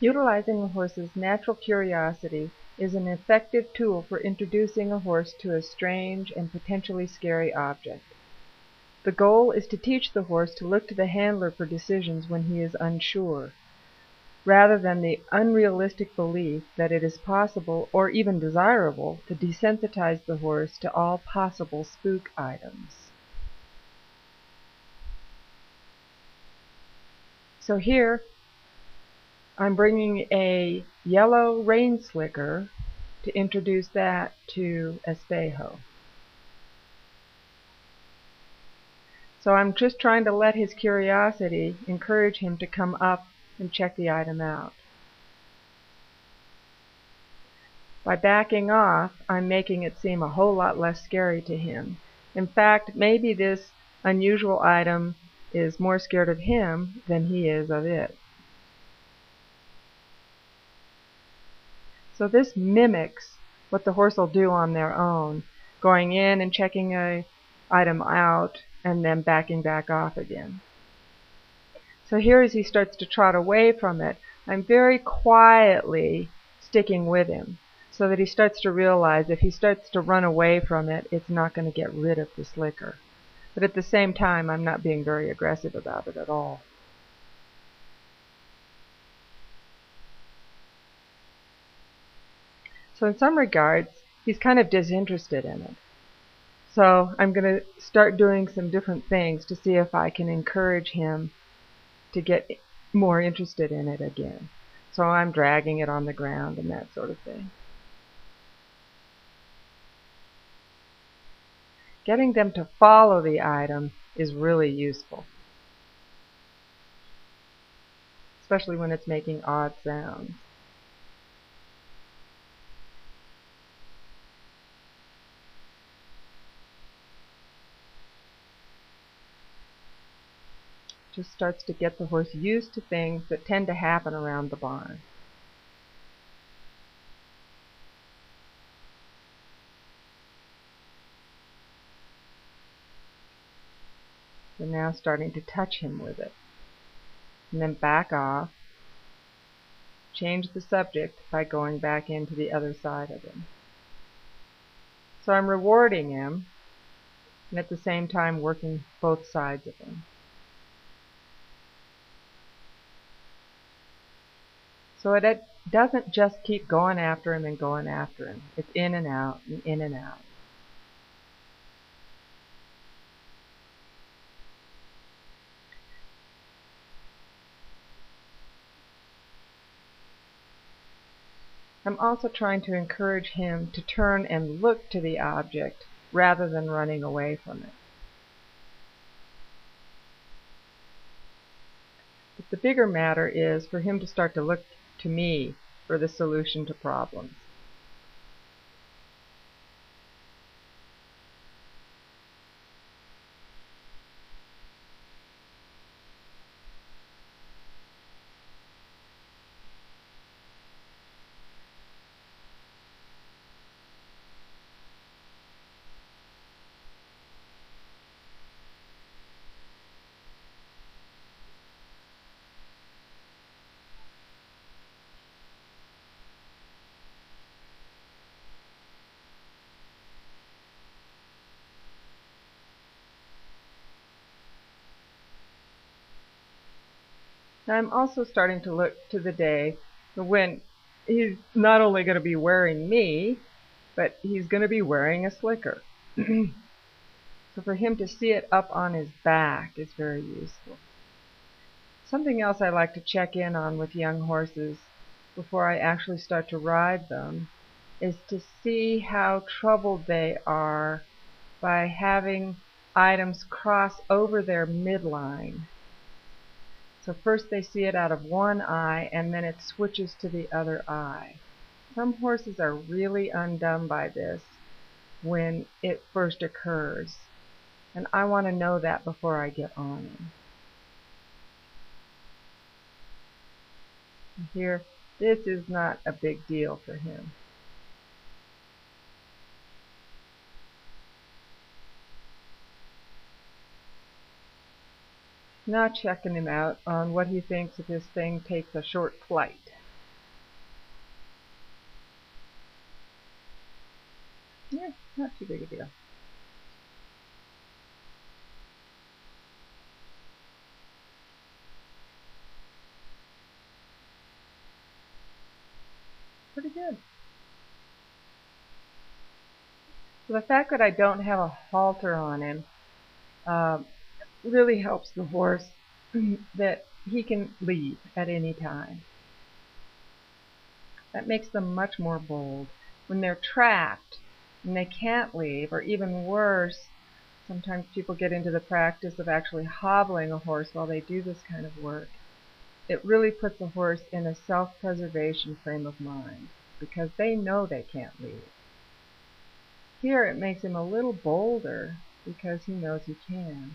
Utilizing a horse's natural curiosity is an effective tool for introducing a horse to a strange and potentially scary object. The goal is to teach the horse to look to the handler for decisions when he is unsure, rather than the unrealistic belief that it is possible or even desirable to desensitize the horse to all possible spook items. So here I'm bringing a yellow rain slicker to introduce that to Espejo. So I'm just trying to let his curiosity encourage him to come up and check the item out. By backing off, I'm making it seem a whole lot less scary to him. In fact, maybe this unusual item is more scared of him than he is of it. So this mimics what the horse will do on their own, going in and checking an item out and then backing back off again. So here as he starts to trot away from it, I'm very quietly sticking with him so that he starts to realize if he starts to run away from it, it's not going to get rid of the slicker. But at the same time, I'm not being very aggressive about it at all. So in some regards, he's kind of disinterested in it. So I'm going to start doing some different things to see if I can encourage him to get more interested in it again. So I'm dragging it on the ground and that sort of thing. Getting them to follow the item is really useful, especially when it's making odd sounds. Just starts to get the horse used to things that tend to happen around the barn. So now starting to touch him with it. And then back off. Change the subject by going back into the other side of him. So I'm rewarding him and at the same time working both sides of him. So it doesn't just keep going after him and going after him. It's in and out and in and out. I'm also trying to encourage him to turn and look to the object rather than running away from it. But the bigger matter is for him to start to look to me for the solution to problems. Now I'm also starting to look to the day when he's not only going to be wearing me, but he's going to be wearing a slicker. So for him to see it up on his back is very useful. Something else I like to check in on with young horses before I actually start to ride them is to see how troubled they are by having items cross over their midline. So first they see it out of one eye and then it switches to the other eye. Some horses are really undone by this when it first occurs, and I want to know that before I get on them. Here, this is not a big deal for him. Now checking him out on what he thinks if this thing takes a short flight. Not too big a deal. Pretty good. So the fact that I don't have a halter on him really helps the horse that he can leave at any time. That makes them much more bold. When they're trapped and they can't leave, or even worse, sometimes people get into the practice of actually hobbling a horse while they do this kind of work. It really puts the horse in a self-preservation frame of mind because they know they can't leave. Here it makes him a little bolder because he knows he can.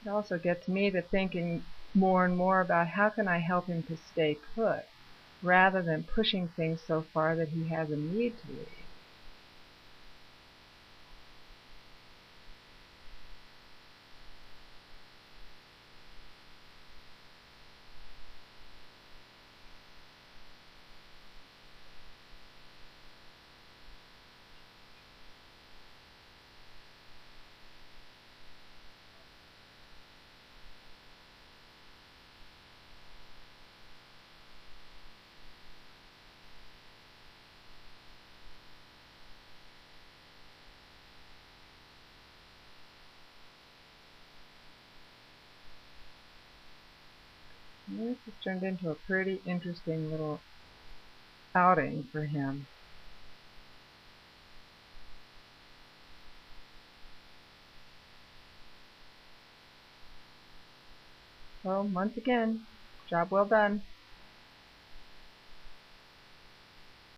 It also gets me to thinking more and more about how can I help him to stay put rather than pushing things so far that he has a need to leave. And this has turned into a pretty interesting little outing for him. Well, once again, job well done.